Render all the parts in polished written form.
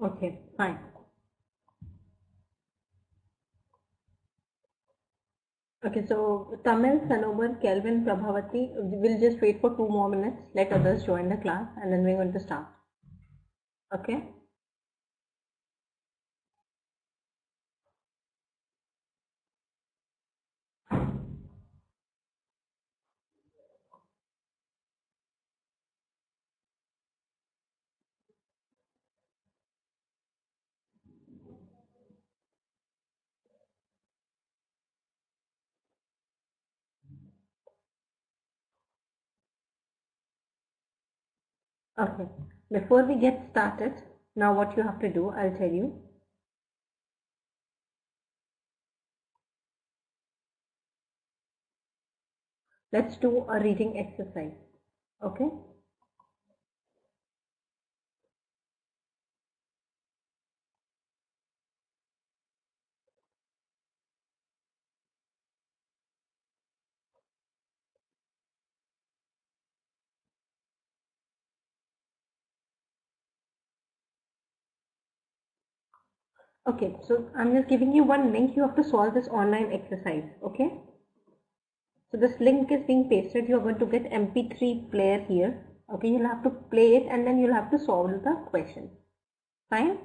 Okay, fine. Okay, so Tamil, Sanobar, Kelvin, Prabhavati, we'll just wait for 2 more minutes. Let others join the class and then we're going to start. Okay? Okay. Before we get started, now what you have to do, I'll tell you. Let's do a reading exercise. Okay? Okay, so I'm just giving you one link. You have to solve this online exercise. Okay? So this link is being pasted. You're going to get MP3 player here. Okay, you'll have to play it and then you'll have to solve the question. Fine?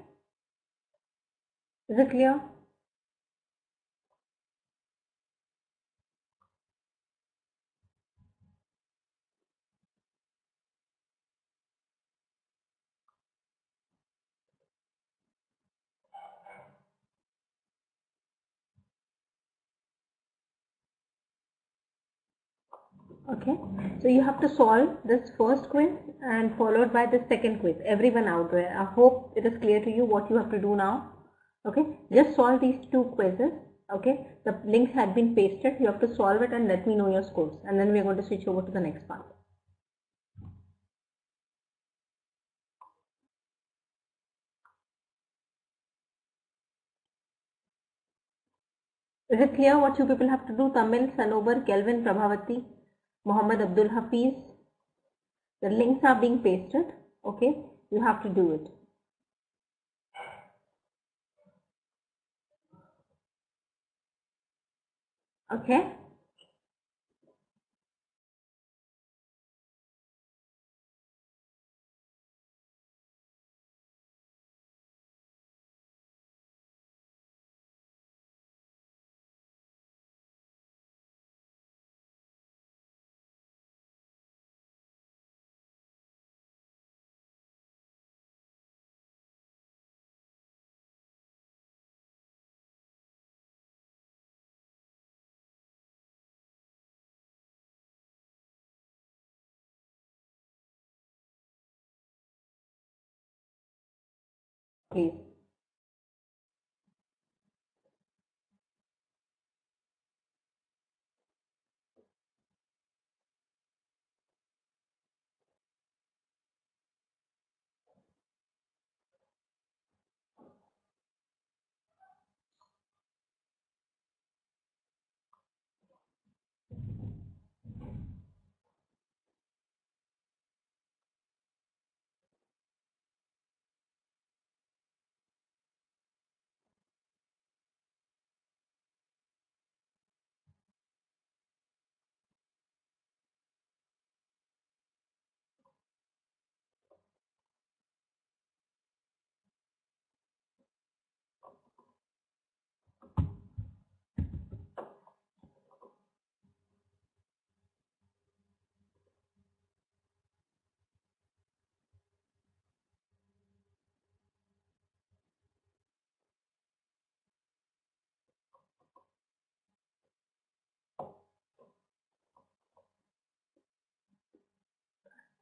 Is it clear? Okay, so you have to solve this first quiz and followed by the second quiz. Everyone out there, I hope it is clear to you what you have to do now. Okay, just solve these 2 quizzes. Okay, the links had been pasted. You have to solve it and let me know your scores, and then we are going to switch over to the next part. Is it clear what you people have to do? Tamil, Sanobar, Kelvin, Prabhavati, Muhammad Abdul Hafiz. The links are being pasted. Okay, you have to do it. Okay. Please.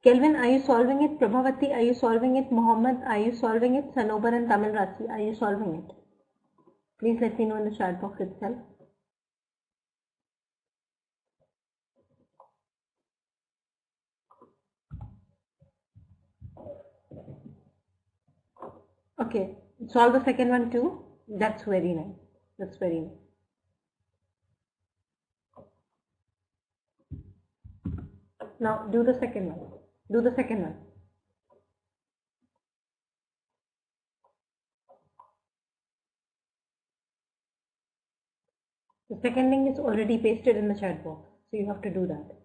Kelvin, are you solving it? Prabhavati, are you solving it? Mohammed, are you solving it? Sanobar and Tamil Rasi, are you solving it? Please let me know in the chat box itself. Okay, solve the second one too. That's very nice. That's very nice. Now do the second one. Do the second one. The second link is already pasted in the chat box, so you have to do that.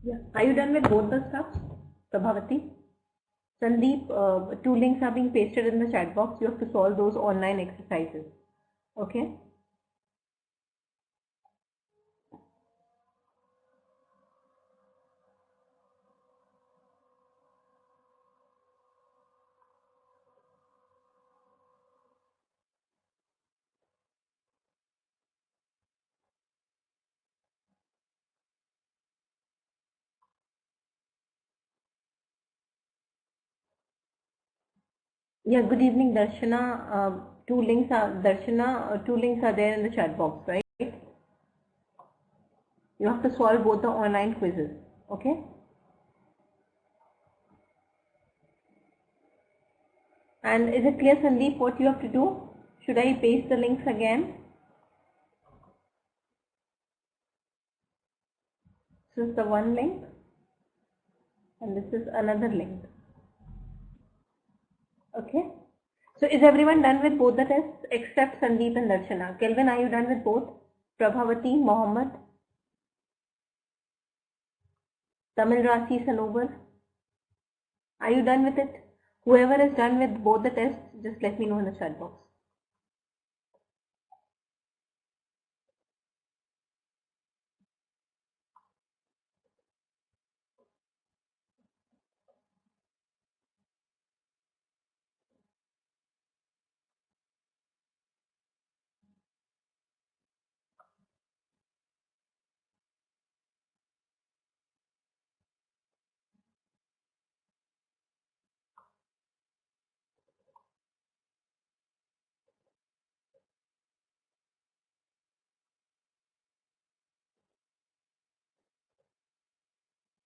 Yeah. Are you done with both the stuff, Prabhavati? Sandeep, two links are being pasted in the chat box. You have to solve those online exercises. Okay? Yeah, good evening, Darshana. Two links are two links are there in the chat box, right? You have to solve both the online quizzes. Okay? And is it clear, Sandeep, what you have to do? Should I paste the links again? This is the one link, and this is another link. Okay? So is everyone done with both the tests except Sandeep and Darshana? Kelvin, are you done with both? Prabhavati, Mohammed, Tamil Rasi, Sanovar, are you done with it? Whoever is done with both the tests, just let me know in the chat box.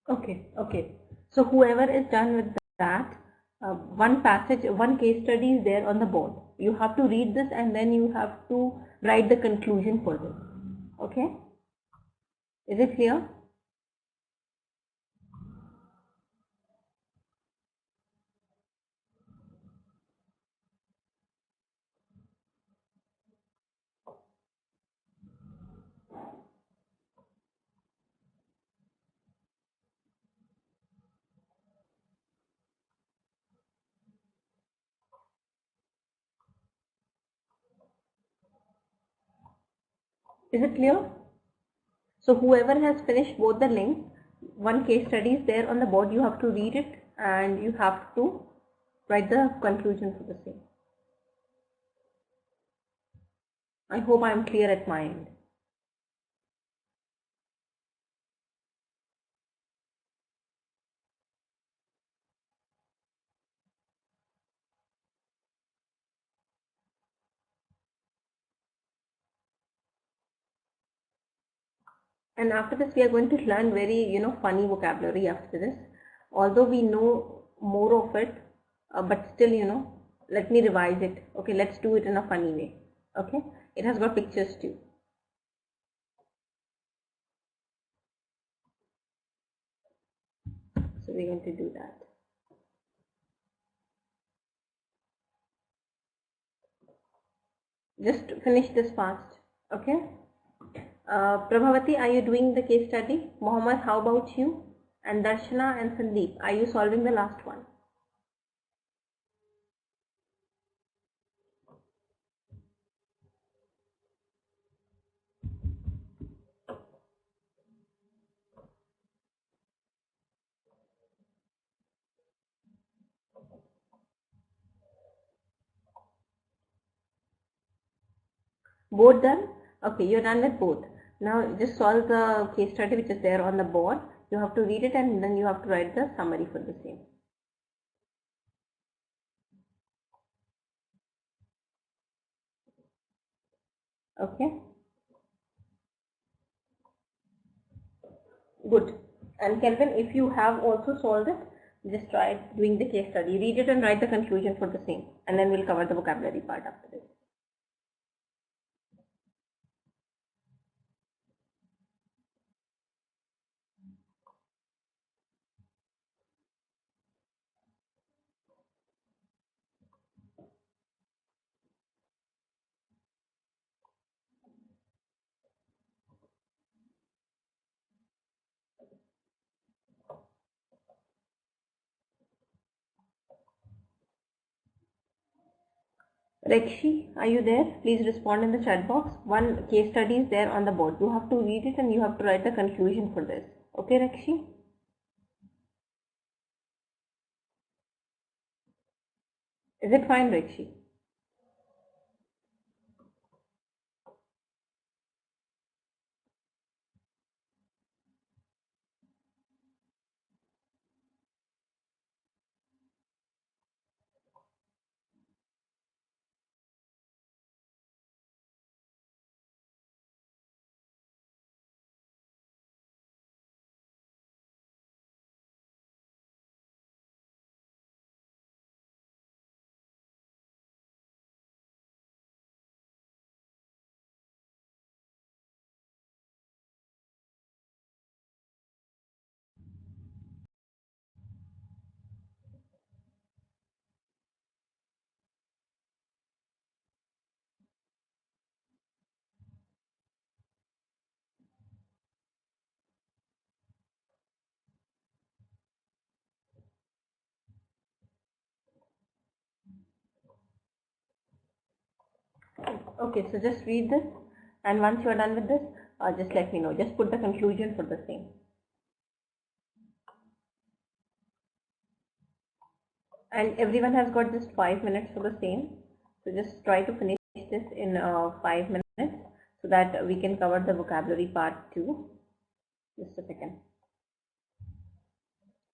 Okay, okay. So whoever is done with that, one case study is there on the board. You have to read this and then you have to write the conclusion for this. Okay? Is it clear? Is it clear? So whoever has finished both the links, one case study is there on the board. You have to read it and you have to write the conclusion for the same. I hope I am clear at my end. And after this, we are going to learn very, funny vocabulary after this. Although we know more of it, but still, let me revise it. Okay, let's do it in a funny way. Okay, it has got pictures too. So we're going to do that. Just finish this fast. Okay. Prabhavati, are you doing the case study? Mohammed, how about you? And Darshana and Sandeep, are you solving the last one? Both done? Okay, you're done with both. Now just solve the case study which is there on the board. You have to read it and then you have to write the summary for the same. Okay. Good. And Kelvin, if you have also solved it, Just try doing the case study. Read it and write the conclusion for the same, and then we'll cover the vocabulary part after this. Rekshi, are you there? Please respond in the chat box. One case study is there on the board. You have to read it and you have to write the conclusion for this. Okay, Rekshi? Is it fine, Rekshi? Okay, so just read this, and once you are done with this, just let me know. Just put the conclusion for the same. And everyone has got just 5 minutes for the same. So just try to finish this in 5 minutes so that we can cover the vocabulary part too. Just a second.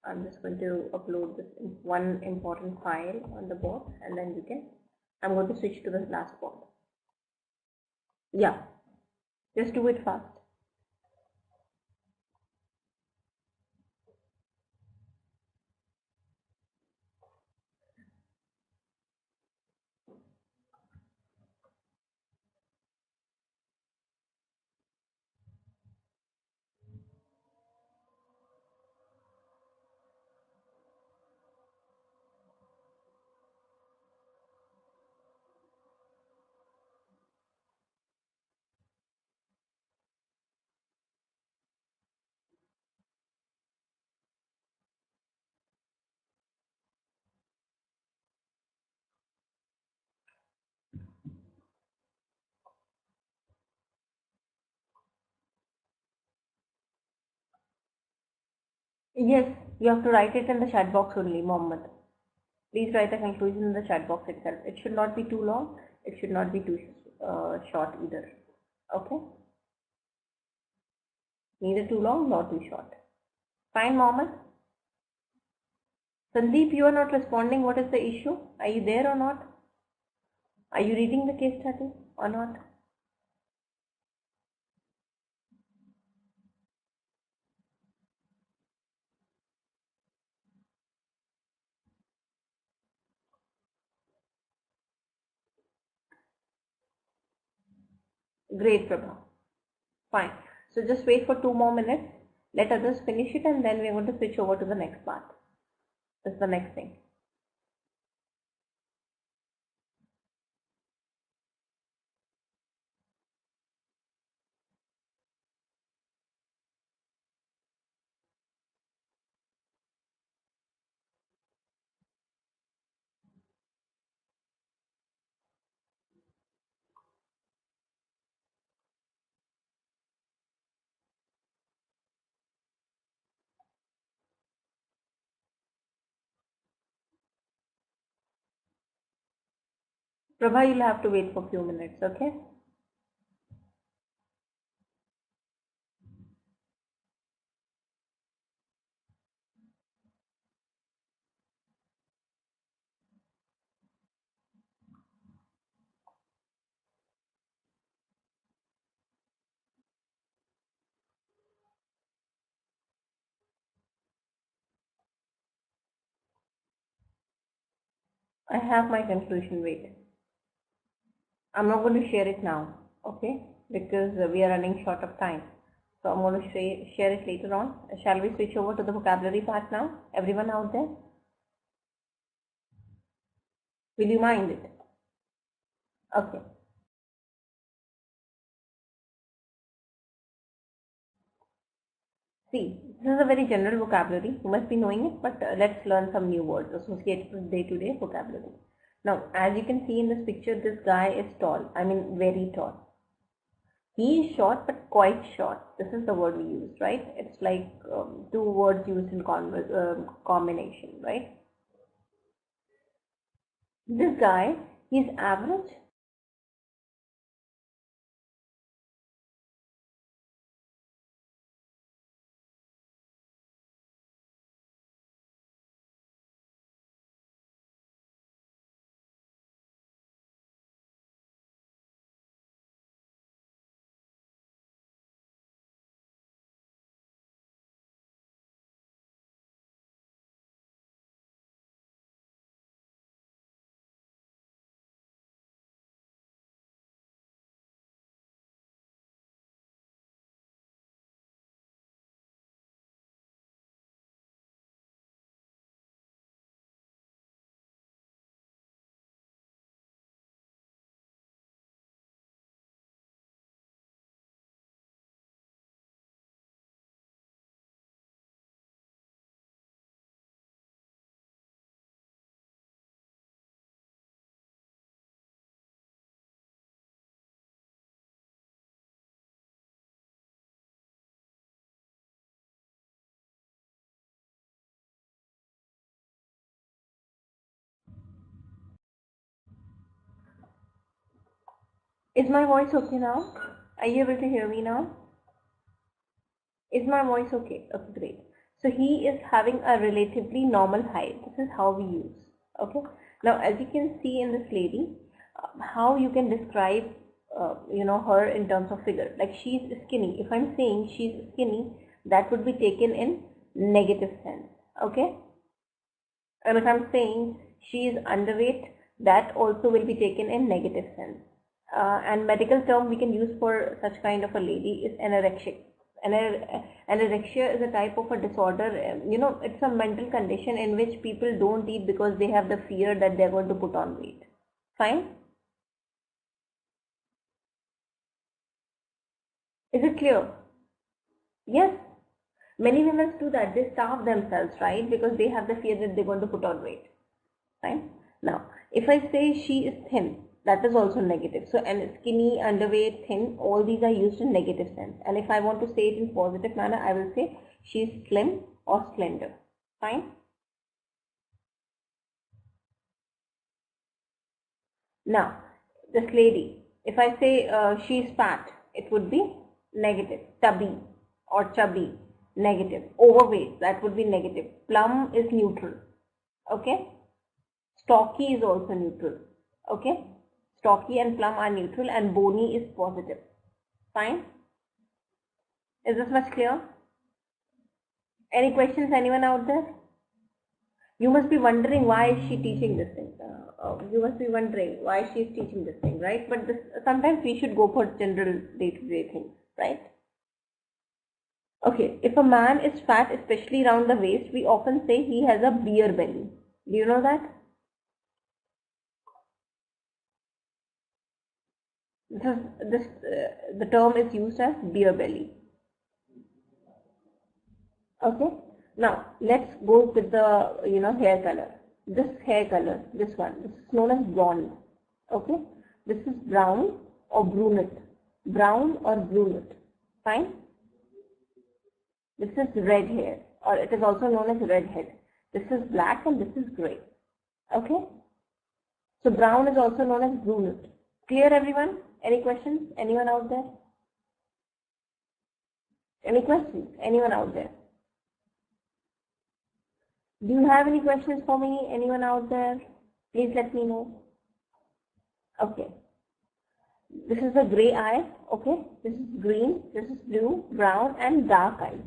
I'm just going to upload this one important file on the board, and then you can. I'm going to switch to the last board. Yeah, just do it fast. Yes, you have to write it in the chat box only, Mohammed. Please write the conclusion in the chat box itself. It should not be too long. It should not be too short either. Okay? Neither too long nor too short. Fine, Mohammed? Sandeep, you are not responding. What is the issue? Are you there or not? Are you reading the case study or not? Great, Prabha. Fine. So just wait for 2 more minutes. Let others finish it, and then we're going to switch over to the next part. That's the next thing. Prabha, you'll have to wait for a few minutes, okay? I have my conclusion. Wait, I'm not going to share it now, okay? Because we are running short of time. So I'm going to share it later on. Shall we switch over to the vocabulary part now? Everyone out there? Will you mind it? Okay. See, this is a very general vocabulary. You must be knowing it, but let's learn some new words associated with day-to-day vocabulary. Now, as you can see in this picture, this guy is tall. I mean, very tall. He is short, but quite short. This is the word we use, right? It's like two words used in combination, right? This guy, he's average. Is my voice okay now? Are you able to hear me now? Is my voice okay? Okay, great. So he is having a relatively normal height. This is how we use. Okay. Now, as you can see in this lady, how you can describe, her in terms of figure. Like she's skinny. If I'm saying she's skinny, that would be taken in negative sense. Okay. And if I'm saying she is underweight, that also will be taken in negative sense. And medical term we can use for such kind of a lady is anorexic. Anorexia is a type of a disorder. It's a mental condition in which people don't eat because they have the fear that they're going to put on weight. Fine? Is it clear? Yes. Many women do that. They starve themselves, right? Because they have the fear that they're going to put on weight. Fine? Now, if I say she is thin, that is also negative. So, and skinny, underweight, thin, all these are used in negative sense. And if I want to say it in positive manner, I will say she is slim or slender. Fine? Now, this lady, if I say she is fat, it would be negative. Tubby or chubby, negative. Overweight, that would be negative. Plump is neutral. Okay? Stocky is also neutral. Okay? Stocky and plump are neutral and bony is positive. Fine? Is this much clear? Any questions, anyone out there? You must be wondering why is she teaching this thing. You must be wondering why she is teaching this thing, right? But sometimes we should go for general day-to-day things, right? Okay, if a man is fat, especially around the waist, we often say he has a beer belly. Do you know that? The term is used as beer belly. Okay. Now let's go with the hair color. This hair color, this one, this is known as blonde. Okay. This is brown or brunette. Brown or brunette. Fine. This is red hair, or it is also known as redhead. This is black and this is grey. Okay. So brown is also known as brunette. Clear, everyone? Any questions? Anyone out there? Any questions? Anyone out there? Do you have any questions for me? Anyone out there? Please let me know. Okay. This is a gray eye. Okay. This is green. This is blue, brown, and dark eyes.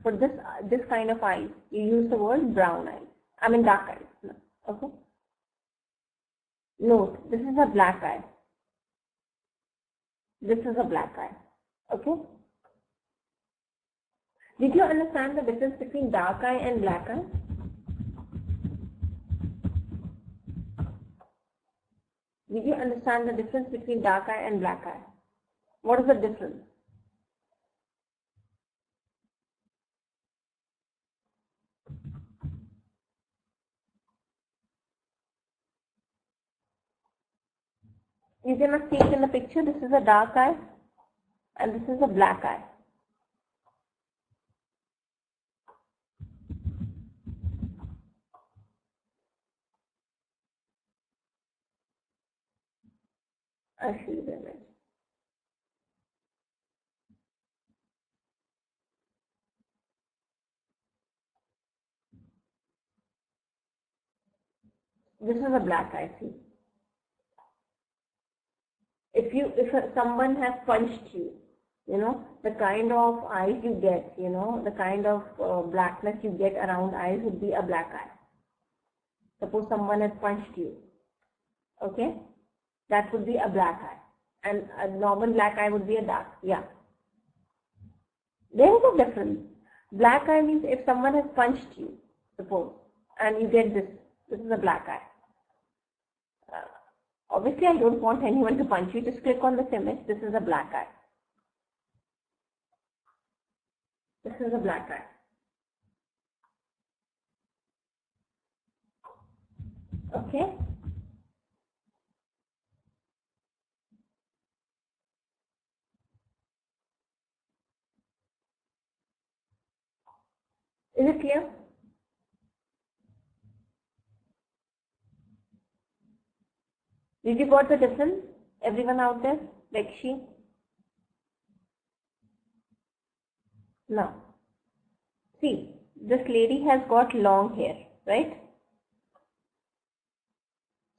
For this kind of eyes, you use the word brown eyes. I mean dark eyes. Okay. Note, this is a black eye. This is a black eye. Okay. Did you understand the difference between dark eye and black eye? Did you understand the difference between dark eye and black eye? What is the difference? You cannot see it in the picture. This is a dark eye and this is a black eye. I'll show you the image. This is a black eye, see. If someone has punched you, the kind of eyes you get, the kind of blackness you get around eyes would be a black eye. Suppose someone has punched you, okay? That would be a black eye. And a normal black eye would be a dark, yeah. There is a difference. Black eye means if someone has punched you, suppose, and you get this is a black eye. Obviously, I don't want anyone to punch you. Just click on this image. This is a black eye. This is a black eye. Okay. Is it clear? Did you got the difference? Everyone out there? Like she? Now, see, this lady has got long hair, right?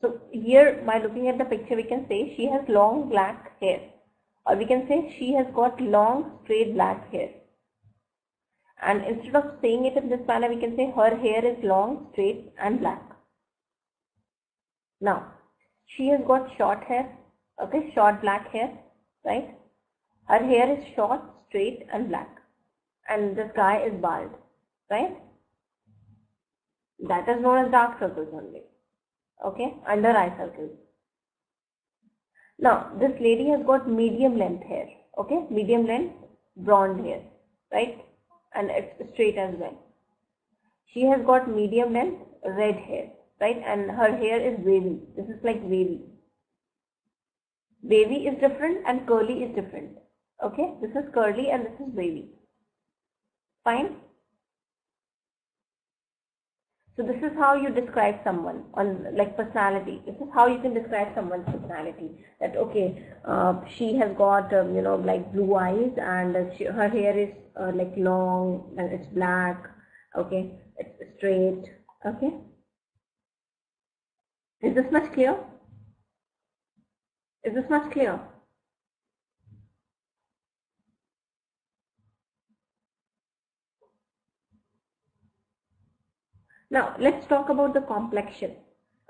So here, by looking at the picture, we can say she has long black hair. Or we can say she has got long straight black hair. And instead of saying it in this manner, we can say her hair is long, straight and black. Now, she has got short hair, okay, short black hair, right? Her hair is short, straight and black. And this guy is bald, right? That is known as dark circles only, okay, under eye circles. Now, this lady has got medium length hair, okay, medium length blonde hair, right? And it's straight as well. She has got medium length red hair, right? And her hair is wavy. This is like wavy. Wavy is different and curly is different. Okay, this is curly and this is wavy. Fine. So this is how you describe someone on like personality. This is how you can describe someone's personality. That okay, she has got like blue eyes and her hair is like long and it's black. Okay, it's straight. Okay. Is this much clear? Is this much clear? Now, let's talk about the complexion.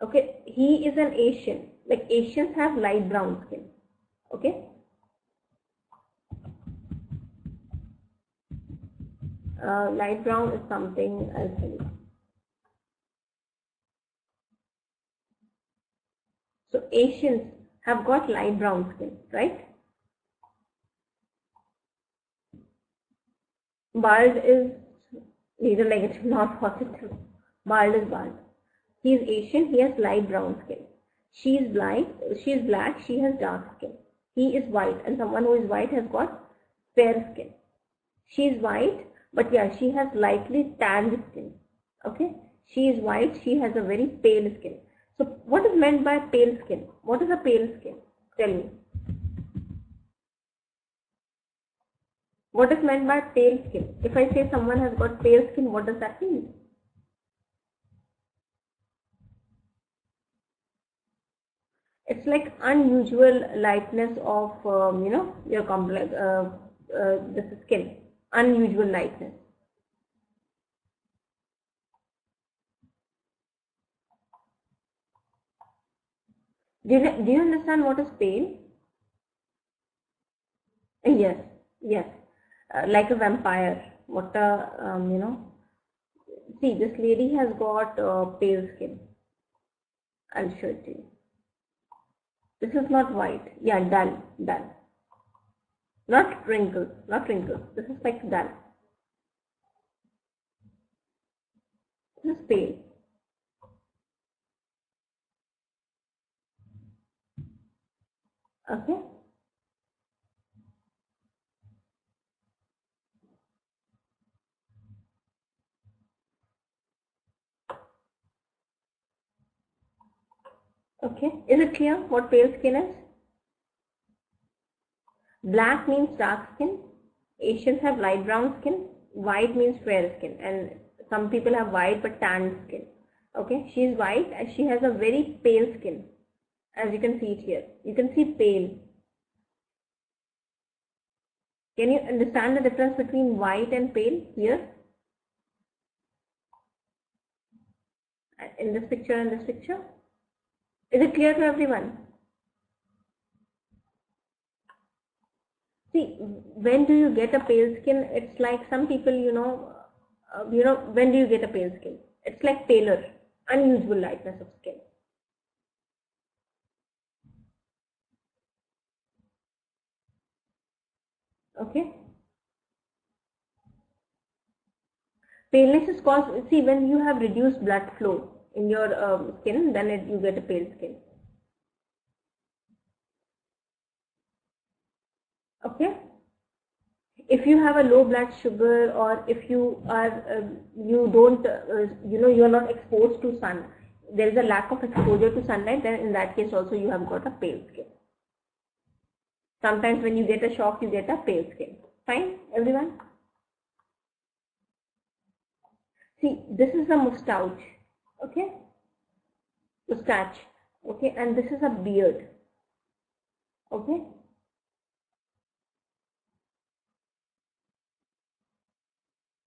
Okay, he is an Asian. Like Asians have light brown skin. Okay. Light brown is something I'll tell you. So Asians have got light brown skin, right? Bald is neither negative nor positive. Bald is bald. He is Asian, he has light brown skin. She is black, she has dark skin. He is white, and someone who is white has got fair skin. She is white, but yeah, she has lightly tanned skin. Okay? She is white, she has a very pale skin. So what is meant by pale skin? What is a pale skin? Tell me. What is meant by pale skin? If I say someone has got pale skin, what does that mean? It's like unusual lightness of your complex this skin. Unusual lightness. Do you understand what is pale? Yes, yes, like a vampire. What a See, this lady has got pale skin. I'll show it to you. This is not white. Yeah, dull, dull. Not wrinkles, not wrinkles. This is like dull. This is pale. Okay. Okay. Is it clear what pale skin is? Black means dark skin. Asians have light brown skin. White means fair skin. And some people have white but tanned skin. Okay. She is white and she has a very pale skin. As you can see it here. You can see pale. Can you understand the difference between white and pale here? In this picture and this picture? Is it clear to everyone? See, when do you get a pale skin? It's like some people, when do you get a pale skin? It's like paler, unusual lightness of skin. Okay. Paleness is caused, see, when you have reduced blood flow in your skin, then you get a pale skin. Okay. If you have a low blood sugar, or if you are, you don't, you are not exposed to sun, there is a lack of exposure to sunlight, then in that case also you have got a pale skin. Sometimes when you get a shock, you get a pale skin. Fine, everyone? See, this is a moustache, okay? Moustache, okay? And this is a beard, okay?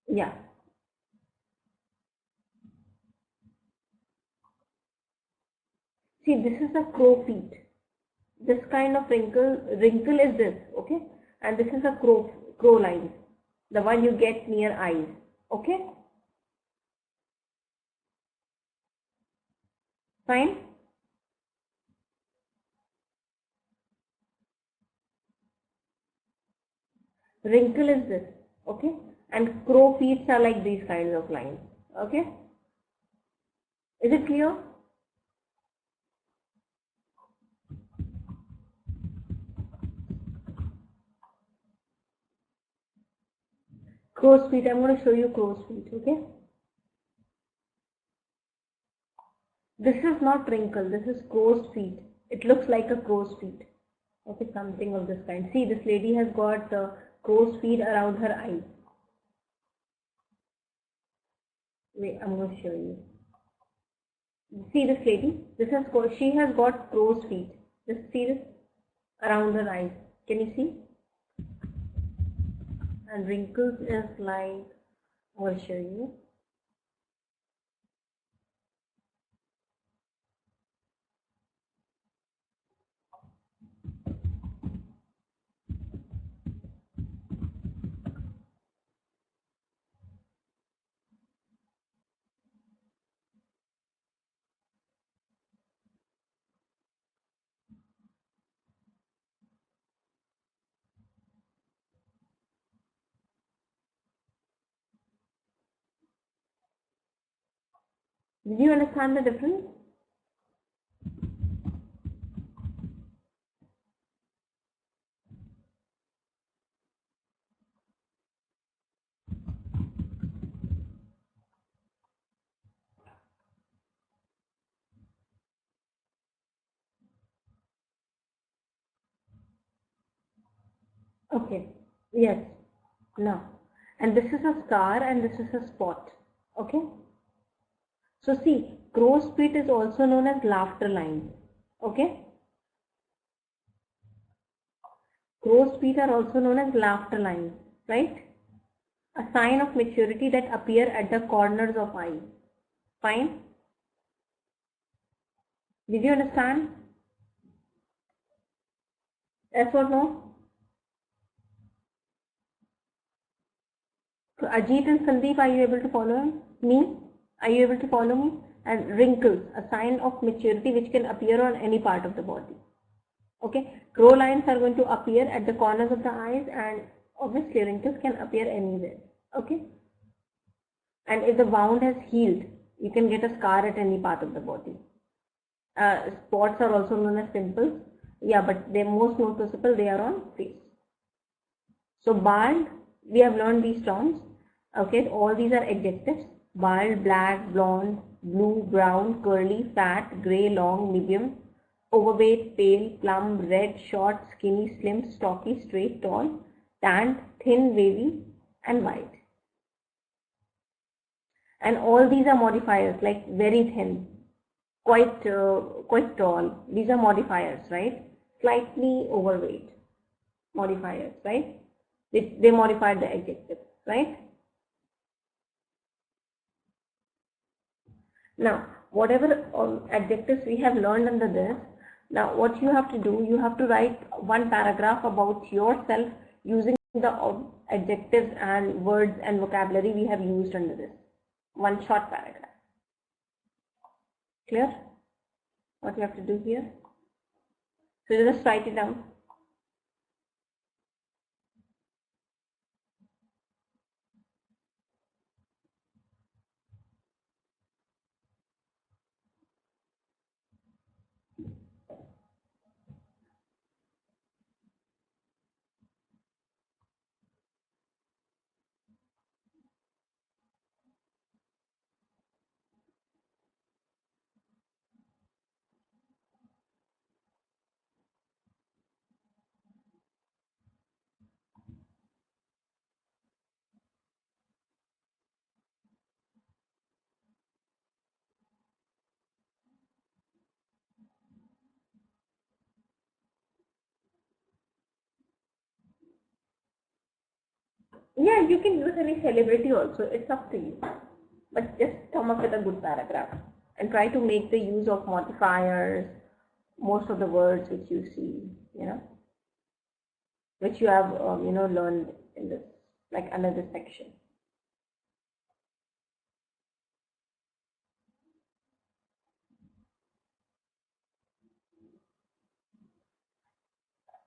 Yeah. See, this is a crow feet. This kind of wrinkle is this, okay? And this is a crow line, the one you get near eyes, okay? Fine? Wrinkle is this, okay? And crow feet are like these kinds of lines, okay? Is it clear? Crow's feet, I'm going to show you crow's feet, okay? This is not wrinkle, this is crow's feet. It looks like a crow's feet. Okay, something of this kind. See, this lady has got crow's feet around her eyes. Wait, I'm going to show you. See this lady? She has got crow's feet. Just see this around her eyes. Can you see? And wrinkles is like, I'll show you. Did you understand the difference? Okay. Yes. No. And this is a scar and this is a spot. Okay. So see, crow's feet is also known as laughter line. Okay. Crow's feet are also known as laughter lines, right? A sign of maturity that appear at the corners of eyes. Fine. Did you understand? Yes or no? So Ajit and Sandeep, are you able to follow me? Are you able to follow me? And wrinkles, a sign of maturity which can appear on any part of the body. Okay, crow lines are going to appear at the corners of the eyes, and obviously wrinkles can appear anywhere. Okay, and if the wound has healed, you can get a scar at any part of the body. Spots are also known as pimples. Yeah, but they're most noticeable, they are on face. So bald, we have learned these terms. Okay, all these are adjectives. Bald, black, blonde, blue, brown, curly, fat, grey, long, medium, overweight, pale, plump, red, short, skinny, slim, stocky, straight, tall, tanned, thin, wavy, and white. And all these are modifiers, like very thin, quite tall. These are modifiers, right? Slightly overweight, modifiers, right? They modified the adjective, right? Now, whatever adjectives we have learned under this, now what you have to do, you have to write one paragraph about yourself using the adjectives and words and vocabulary we have used under this. One short paragraph. Clear? What you have to do here? So you just write it down. Yeah, you can use any celebrity also. It's up to you. But just come up with a good paragraph and try to make the use of modifiers, most of the words which you see, which you have, learned in this, like under this section.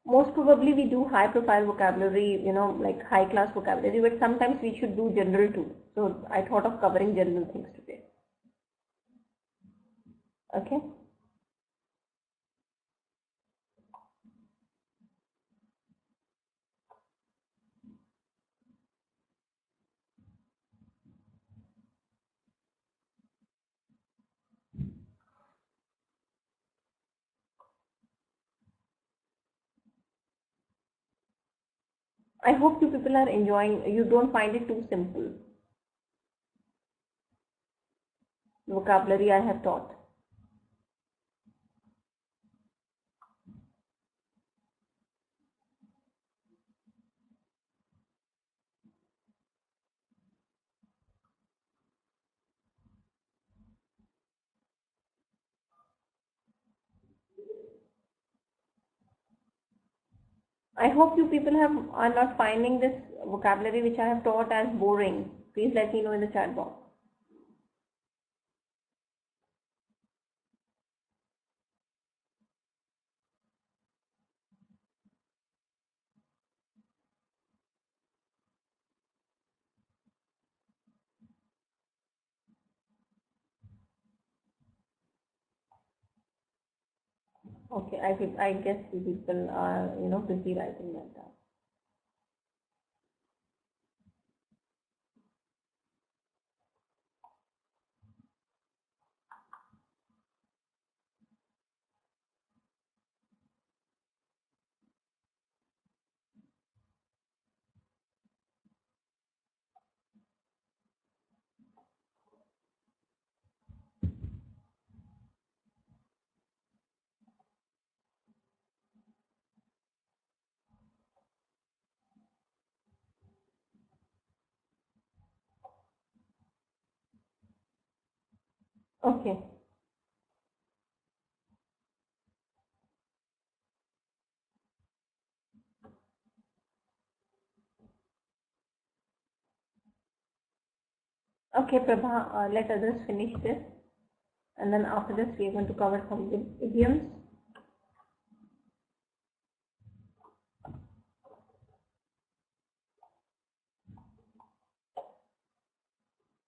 Most probably we do high profile vocabulary, like high class vocabulary, but sometimes we should do general too. So I thought of covering general things today. Okay. I hope you people are enjoying, you don't find it too simple. The vocabulary I have taught. I hope you people are not finding this vocabulary which I have taught as boring. Please let me know in the chat box. Okay, I guess you people are busy writing that down. Okay. Okay, Prabha, let others finish this, and then after this we are going to cover some idioms.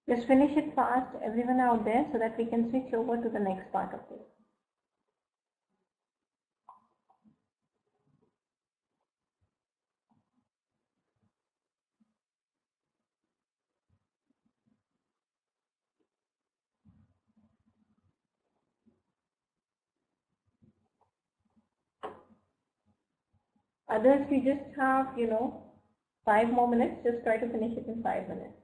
Just finish it fast, everyone out there, so that we can switch over to the next part of this. Others, we just have, 5 more minutes. Just try to finish it in 5 minutes.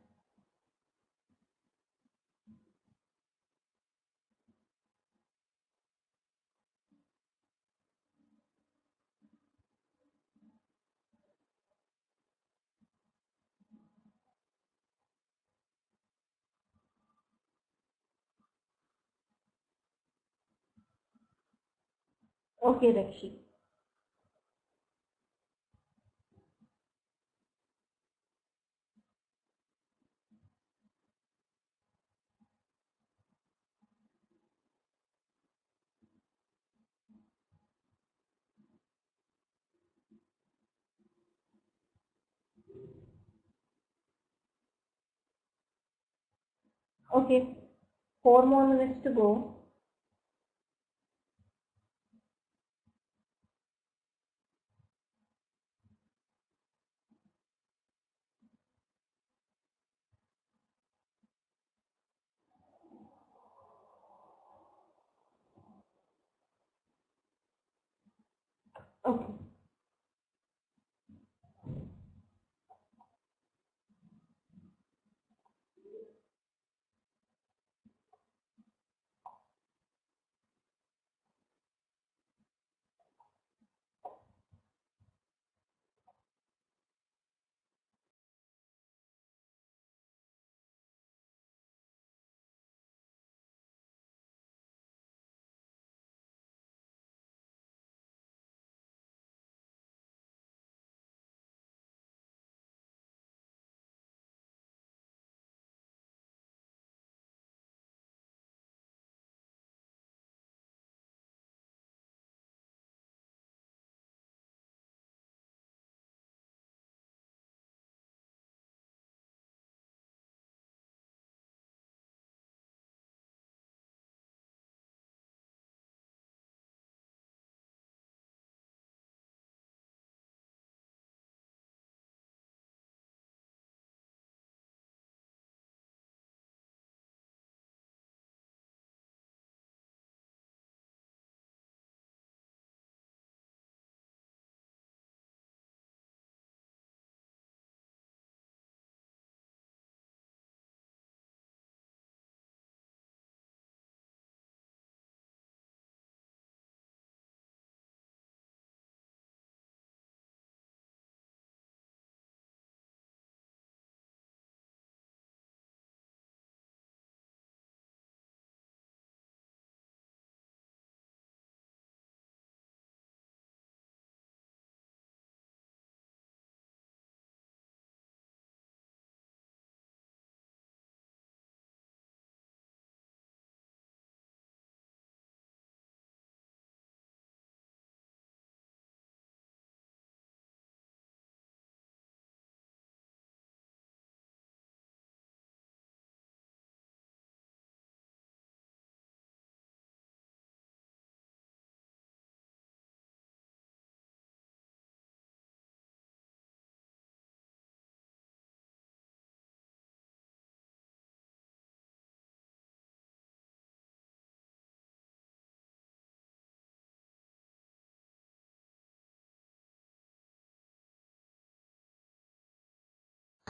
Okay, Rakshi. Okay, 4 more minutes to go. Okay.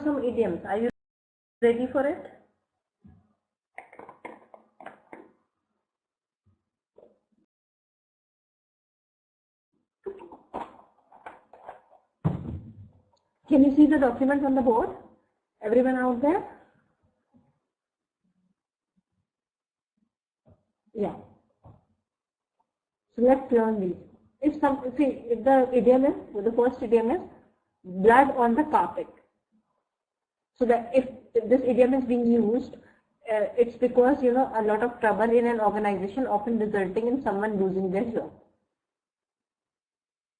Some idioms. Are you ready for it? Can you see the document on the board? Everyone out there? Yeah. So let's learn these. If the idiom is, the first idiom is blood on the carpet. So that if this idiom is being used, it's because a lot of trouble in an organization often resulting in someone losing their job.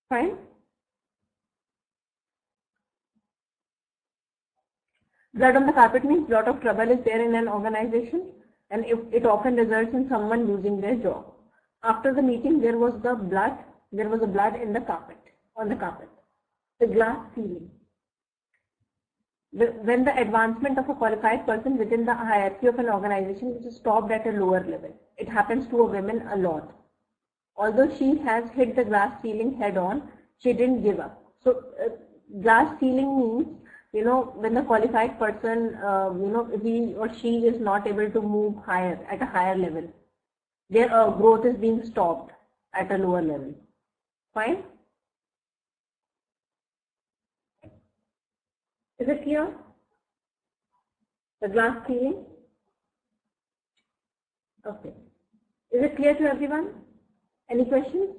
Fine. Blood on the carpet means lot of trouble is there in an organization, and it often results in someone losing their job. After the meeting, there was a blood in the carpet, on the carpet. The glass ceiling. When the advancement of a qualified person within the hierarchy of an organization is stopped at a lower level. It happens to a woman a lot. Although she has hit the glass ceiling head on, she didn't give up. So glass ceiling means, when the qualified person, he or she is not able to move higher, at a higher level. Their growth is being stopped at a lower level. Fine? Is it clear? The glass ceiling? Okay. Is it clear to everyone? Any questions?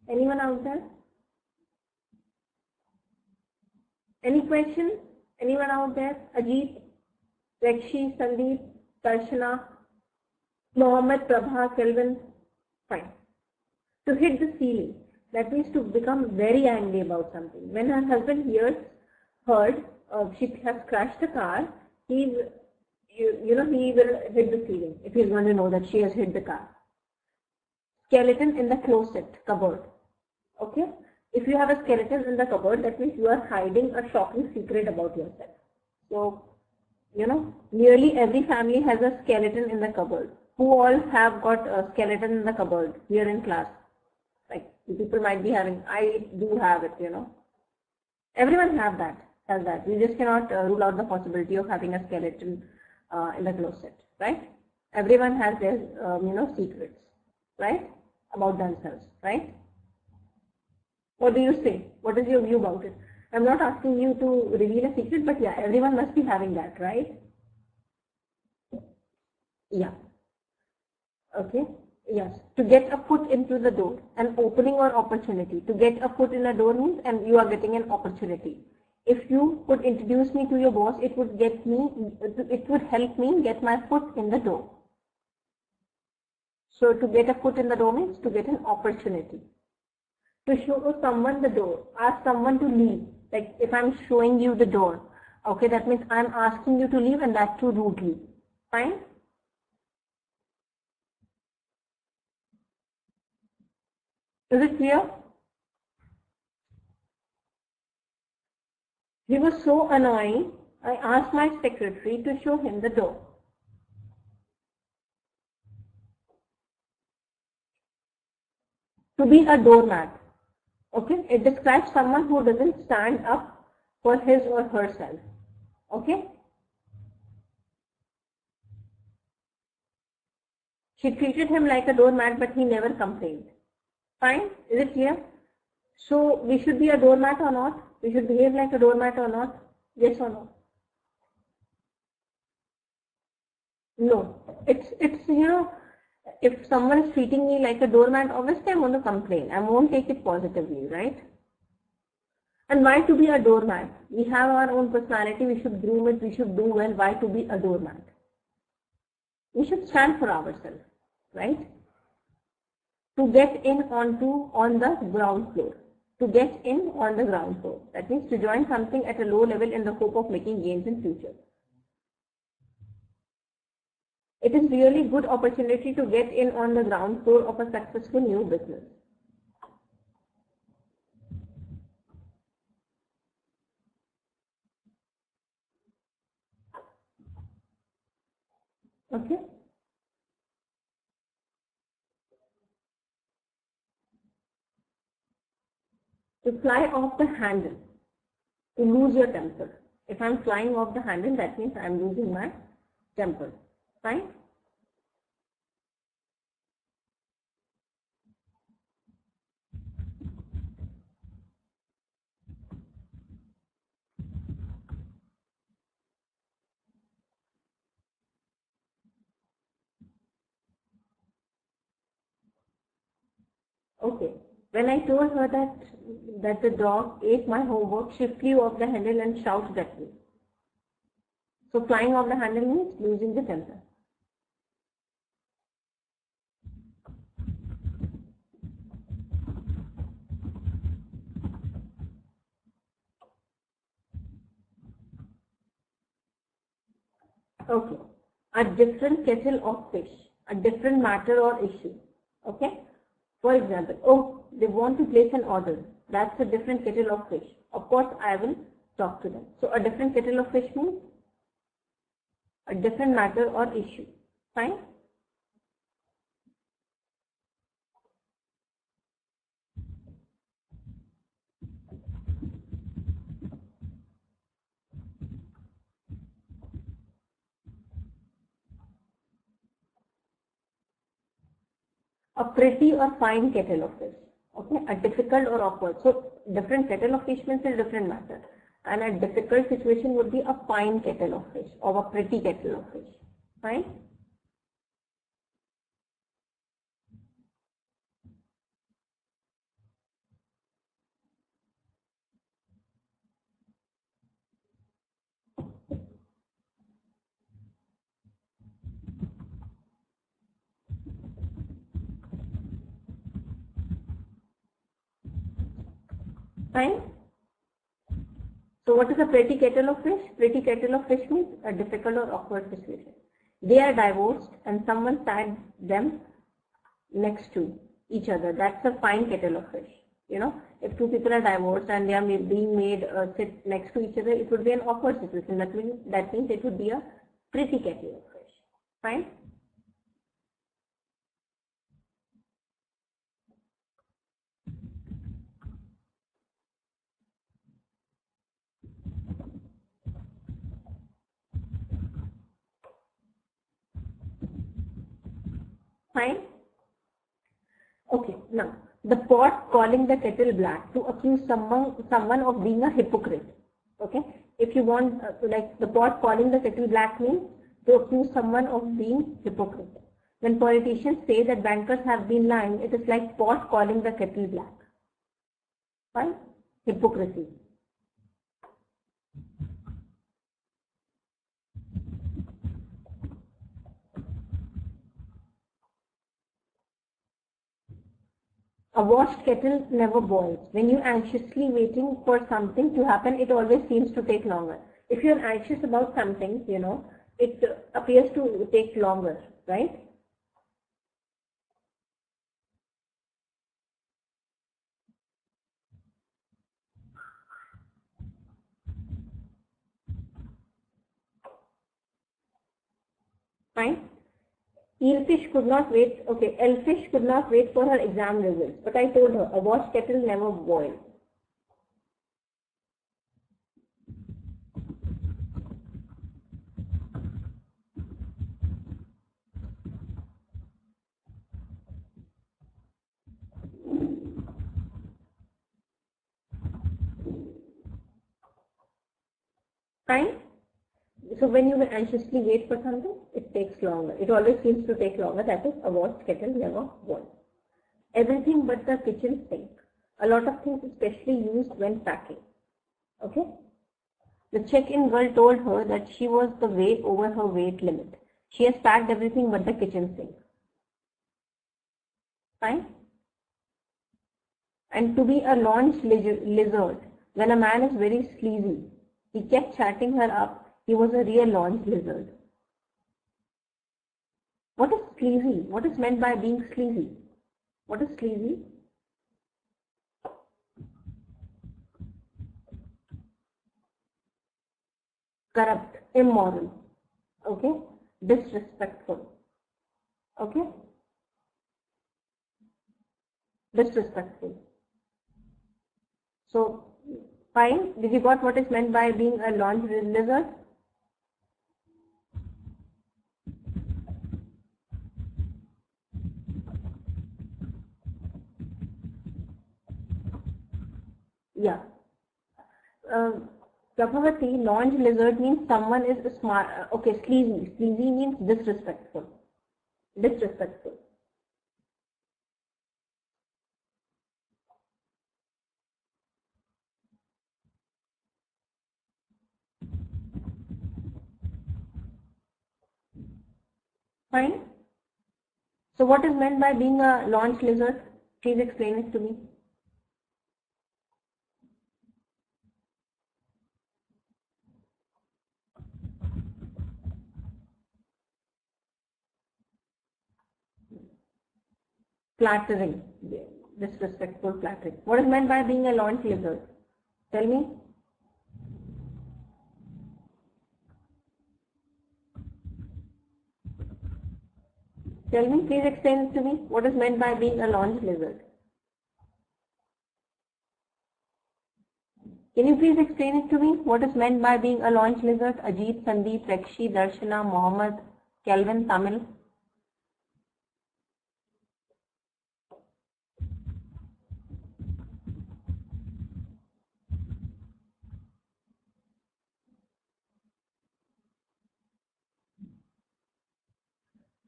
Anyone out there? Any questions? Anyone out there? Ajit, Rekshi, Sandeep, Darshana, Mohammed, Prabha, Kelvin? Fine. To hit the ceiling, that means to become very angry about something. When her husband heard she has crashed the car, he will hit the ceiling if he's going to know that she has hit the car. Skeleton in the closet, cupboard. Okay? If you have a skeleton in the cupboard, that means you are hiding a shocking secret about yourself. So, nearly every family has a skeleton in the cupboard. Who all have got a skeleton in the cupboard here in class? Like, people might be having, I do have it, Everyone has that. We just cannot rule out the possibility of having a skeleton in the closet, right? Everyone has their, secrets, right? About themselves, right? What do you say? What is your view about it? I'm not asking you to reveal a secret, but yeah, everyone must be having that, right? Yeah. Okay. Yes. To get a foot into the door, an opening or opportunity. To get a foot in a door means, and you are getting an opportunity. If you could introduce me to your boss, it would help me get my foot in the door. So to get a foot in the door means to get an opportunity. To show someone the door, ask someone to leave. Like if I'm showing you the door, okay, that means I'm asking you to leave, and that too rudely. Fine? Is it clear? He was so annoying, I asked my secretary to show him the door. To be a doormat. Okay, it describes someone who doesn't stand up for his or herself. Okay. She treated him like a doormat, but he never complained. Fine? Is it clear? So we should be a doormat or not? We should behave like a doormat or not? Yes or no? No. It's if someone is treating me like a doormat, obviously I'm going to complain. I won't take it positively, right? And why to be a doormat? We have our own personality. We should groom it. We should do well. Why to be a doormat? We should stand for ourselves, right? To get in on the ground floor. To get in on the ground floor. That means to join something at a low level in the hope of making gains in future. It is really good opportunity to get in on the ground floor of a successful new business. Okay. To fly off the handle, to lose your temper. If I'm flying off the handle, that means I'm losing my temper. Fine? Okay. When I told her that the dog ate my homework, she flew off the handle and shouted at me. So flying off the handle means losing the temper. Okay. A different kettle of fish, a different matter or issue. Okay. For example, oh, they want to place an order. That's a different kettle of fish. Of course, I will talk to them. So a different kettle of fish means a different matter or issue. Fine. A pretty or fine kettle of fish. Okay, a difficult or awkward. So different kettle of fish means a different matter. And a difficult situation would be a fine kettle of fish or a pretty kettle of fish. Fine. Fine. So what is a pretty kettle of fish? Pretty kettle of fish means a difficult or awkward situation. They are divorced and someone sat them next to each other. That's a fine kettle of fish. You know, if two people are divorced and they are being made sit next to each other, it would be an awkward situation. That means it would be a pretty kettle of fish. Fine. Fine. Okay, now the pot calling the kettle black to accuse someone of being a hypocrite. Okay, if you want like the pot calling the kettle black means to accuse someone of being hypocrite. When politicians say that bankers have been lying, it is like pot calling the kettle black. Fine, hypocrisy. A washed kettle never boils. When you're anxiously waiting for something to happen, it always seems to take longer. If you're anxious about something, you know, it appears to take longer, right? Fine. Eelfish could not wait. Okay, Elfish could not wait for her exam results. But I told her, a washed kettle never boils. Fine. So when you anxiously wait for something, it takes longer. It always seems to take longer. That is, a washed kettle never boils. Everything but the kitchen sink. A lot of things especially used when packing. Okay. The check-in girl told her that she was the way over her weight limit. She has packed everything but the kitchen sink. Fine. And to be a launch lizard, when a man is very sleazy, he kept chatting her up. He was a real launch lizard. What is sleazy? What is meant by being sleazy? What is sleazy? Corrupt, immoral, okay, disrespectful, okay, disrespectful. So, fine. Did you got what is meant by being a launch lizard? Yeah. Prabhavati, launch lizard means someone is smart. Okay, sleazy. Sleazy means disrespectful. Disrespectful. Fine. So what is meant by being a launch lizard? Please explain it to me. Flattering, disrespectful flattering. What is meant by being a launch lizard? Tell me. Tell me, please explain it to me. What is meant by being a launch lizard? Can you please explain it to me? What is meant by being a launch lizard? Ajit, Sandeep, Rekshi, Darshana, Mohammed, Kelvin, Tamil.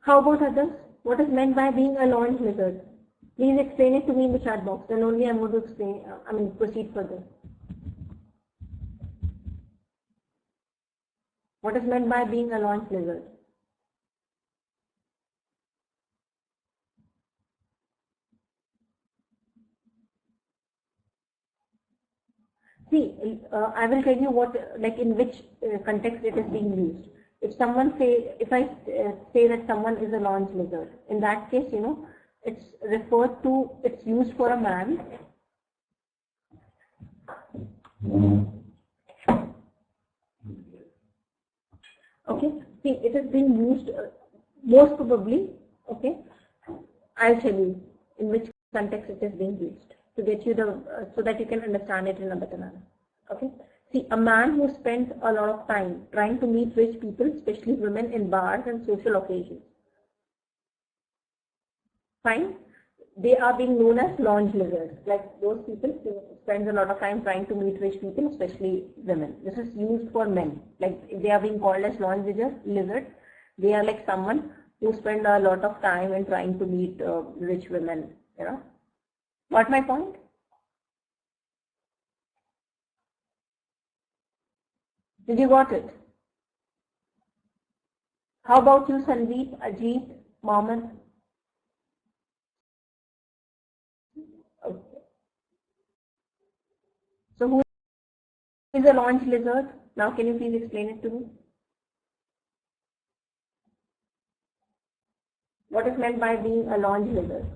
How about others? What is meant by being a launch lizard? Please explain it to me in the chat box. Then only I'm going to explain. Proceed further. What is meant by being a launch lizard? See, I will tell you what, like in which context it is being used. If I say that someone is a launch lizard, in that case, it's used for a man. Okay, see, it is being used most probably. Okay, I'll tell you in which context it is being used to get you so that you can understand it in a better manner. Okay. See, a man who spends a lot of time trying to meet rich people, especially women, in bars and social occasions. Fine. They are being known as launch lizards. Like those people who spend a lot of time trying to meet rich people, especially women. This is used for men. Like if they are being called as launch lizards, they are like someone who spend a lot of time in trying to meet rich women. Got my point? Did you got it? How about you, Sandeep, Ajit, Mohammed? Okay. So who is a launch lizard? Now can you please explain it to me? What is meant by being a launch lizard?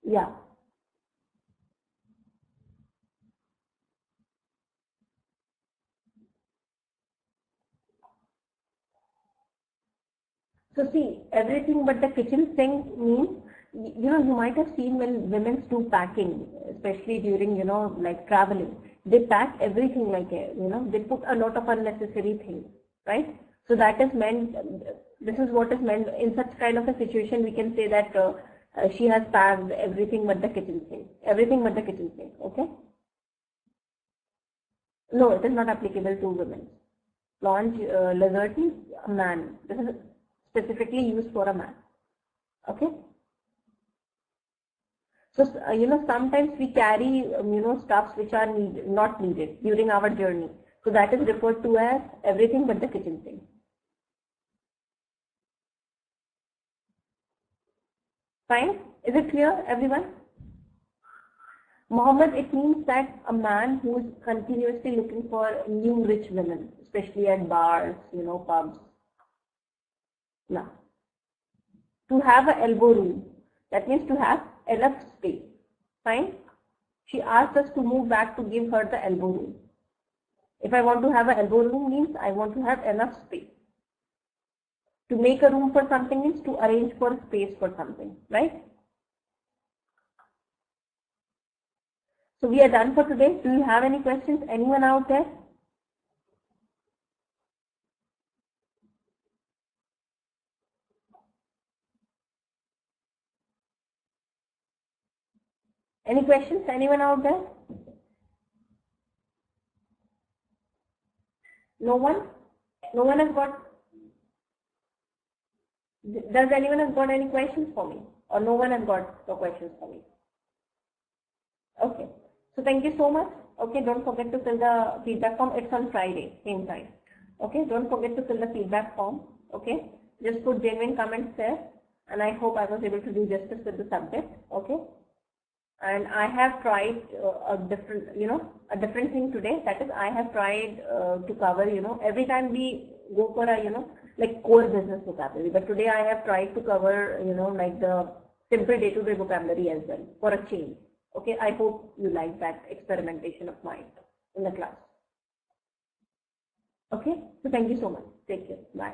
Yeah. So see, everything but the kitchen sink means, you might have seen when women do packing, especially during, like traveling, they pack everything like, they put a lot of unnecessary things, right? So that is meant, this is what is meant in such kind of a situation. We can say that she has packed everything but the kitchen sink, okay? No, it is not applicable to women. Launch lizard is a man. This is specifically used for a man. Okay. So sometimes we carry stuffs which are not needed during our journey. So that is referred to as everything but the kitchen sink. Fine. Is it clear, everyone? Mohammed, it means that a man who is continuously looking for new rich women, especially at bars, pubs. Now, to have an elbow room, that means to have enough space. Fine. She asked us to move back to give her the elbow room. If I want to have an elbow room means I want to have enough space. To make a room for something means to arrange for space for something, right? So we are done for today. Do you have any questions? Anyone out there? Any questions? Anyone out there? No one? No one has got. Does anyone has got any questions for me? Or no one has got no questions for me? Okay. So thank you so much. Okay, don't forget to fill the feedback form. It's on Friday, same time. Okay, don't forget to fill the feedback form. Okay, just put genuine comments there, and I hope I was able to do justice with the subject. Okay, and I have tried a different thing today. That is, I have tried to cover, every time we go for a, like core business vocabulary. But today I have tried to cover, like the simple day-to-day vocabulary as well for a change. Okay, I hope you like that experimentation of mine in the class. Okay, so thank you so much. Take care. Bye.